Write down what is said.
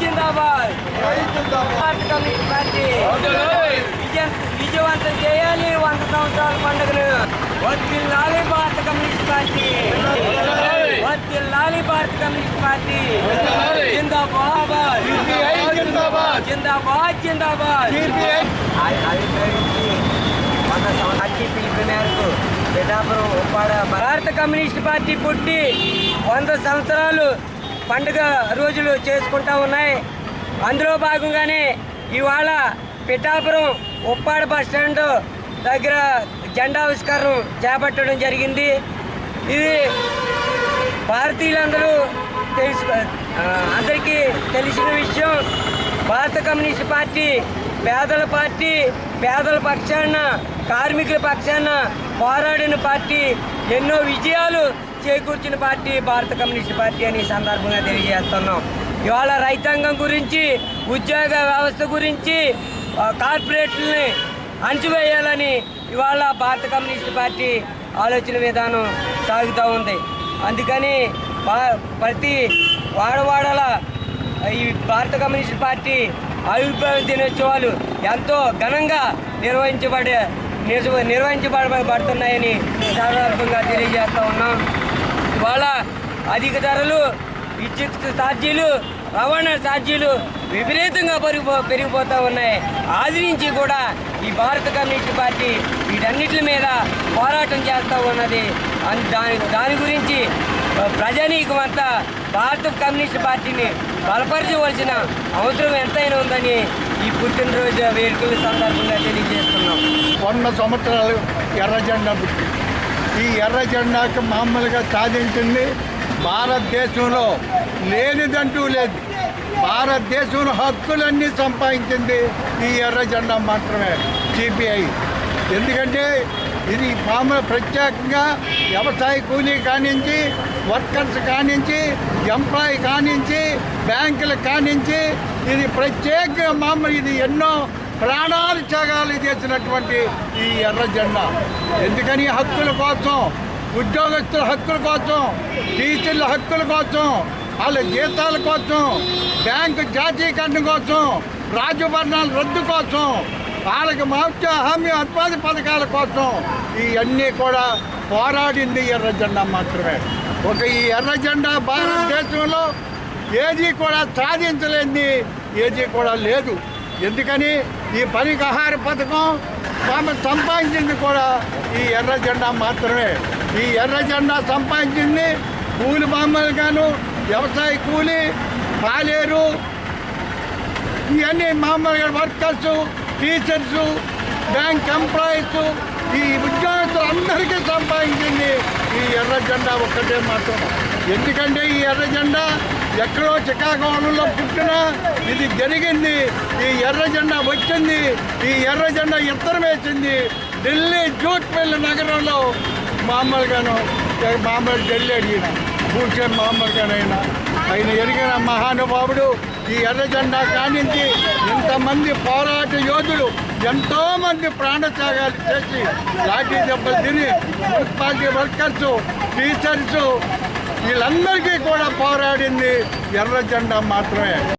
జిందాబాద్ communist party విజయవంతం చేయాలి 100 సంవత్సరాల పండుగను. వర్ధిల్లాలి భారత కమ్యూనిస్ట్ పార్టీ, వర్ధిల్లాలి భారత కమ్యూనిస్ట్ పార్టీ. జిందాబాద్ జిందాబాద్ జిందాబాద్. పార్టీ పిలుపు మేరకు పిఠాపురం ఉప్పాడ భారత కమ్యూనిస్ట్ పార్టీ పుట్టి 100 సంవత్సరాలు పండుగ రోజులు చేసుకుంటా ఉన్నాయి. అందులో భాగంగానే ఇవాళ పిఠాపురం ఉప్పాడ బస్టాండ్ దగ్గర జెండావిష్కరణం చేపట్టడం జరిగింది. ఇది భారతీయులందరూ అందరికీ తెలిసిన విషయం. భారత కమ్యూనిస్ట్ పార్టీ పేదల పార్టీ, పేదల పక్షాన కార్మికుల పక్షాన పోరాడిన పార్టీ, ఎన్నో విజయాలు చేకూర్చిన పార్టీ భారత కమ్యూనిస్ట్ పార్టీ అని సందర్భంగా తెలియజేస్తున్నాం. ఇవాళ రైతాంగం గురించి, ఉద్యోగ వ్యవస్థ గురించి, కార్పొరేట్లని అణచివేయాలని ఇవాళ భారత కమ్యూనిస్ట్ పార్టీ ఆలోచన విధానం సాగుతూ ఉంది. అందుకని ప్రతి వాడవాడల ఈ భారత కమ్యూనిస్ట్ పార్టీ ఆవిర్భావ దినోత్సవాలు ఎంతో ఘనంగా నిర్వహించబడుతున్నాయని సందర్భంగా తెలియజేస్తూ ఉన్నాం. ఇవాళ అధిక ధరలు, విద్యుత్ ఛార్జీలు, రవాణా ఛార్జీలు విపరీతంగా పెరిగిపోతూ ఉన్నాయి. ఆది నుంచి కూడా ఈ భారత కమ్యూనిస్ట్ పార్టీ వీటన్నిటి మీద పోరాటం చేస్తూ ఉన్నది. దాని గురించి ప్రజానీకం అంతా భారత కమ్యూనిస్ట్ పార్టీని బలపరచవలసిన అవసరం ఎంతైనా ఉందని ఈ పుట్టినరోజు వేడుకల సందర్భంగా తెలియజేస్తున్నాం. 100 సంవత్సరాలు ఎర్ర జెండా పుట్టి ఈ ఎర్ర జెండాకి మామూలుగా సాధించింది భారతదేశంలో లేనిదంటూ లేదు. భారతదేశంలో హక్కులన్నీ సంపాదించింది ఈ ఎర్ర జెండా మాత్రమే, సిపిఐ. ఎందుకంటే ఇది మామూలు ప్రత్యేకంగా వ్యవసాయ కూలీ కానించి, వర్కర్స్ కానించి, ఎంప్లాయీ కానించి, బ్యాంకుల కానించి ఇది ప్రత్యేకంగా మామూలు ఇది ఎన్నో ప్రాణాలు త్యాగాలు చేసినటువంటి ఈ ఎర్ర జెండా. ఎందుకని హక్కుల కోసం, ఉద్యోగస్తుల హక్కుల కోసం, టీచర్ల హక్కుల కోసం, వాళ్ళ జీతాల కోసం, బ్యాంకు జాతీయకరణ కోసం, రాజభరణాల రద్దు కోసం, వాళ్ళకి మౌఖ్య హామీ ఉపాధి పథకాల కోసం ఇవన్నీ కూడా పోరాడింది ఎర్ర జెండా మాత్రమే. ఈ ఎర్ర జెండా భారతదేశంలో ఏది కూడా సాధించలేనిది ఏది కూడా లేదు. ఎందుకని ఈ పరిహార పథకం సంపాదించింది కూడా ఈ ఎర్ర జెండా మాత్రమే. ఈ ఎర్ర జెండా సంపాదించింది కూలి మామూలుగాను, వ్యవసాయ కూలి, పాలేరు, ఇవన్నీ మామూలుగా వర్కర్సు, టీచర్సు, బ్యాంక్ ఎంప్లాయీసు, ఈ ఉద్యోగస్తులు అందరికీ సంపాదించింది ఈ ఎర్ర జెండా ఒక్కటే మాత్రం. ఎందుకంటే ఈ ఎర్ర జెండా ఎక్కడో చికాగోలో పుట్టినా ఇది జరిగింది. ఈ ఎర్ర జెండా వచ్చింది, ఈ ఎర్ర జెండా ఎత్తరం వేసింది ఢిల్లీ జూట్మిల్ నగరంలో. మామూలుగాను ఢిల్లీ అడిగిన కూర్చే మామూలుగానైనా ఆయన ఎరిగిన మహానుభావుడు. ఈ ఎర్ర జెండా కానించి ఇంతమంది పోరాట యోధులు ఎంతోమంది ప్రాణత్యాగాలు చేసి లాఠీ దెబ్బలు తిని మున్సిపాలిటీ వర్కర్సు, టీచర్సు వీళ్ళందరికీ కూడా పోరాడింది ఎర్ర జెండా మాత్రమే.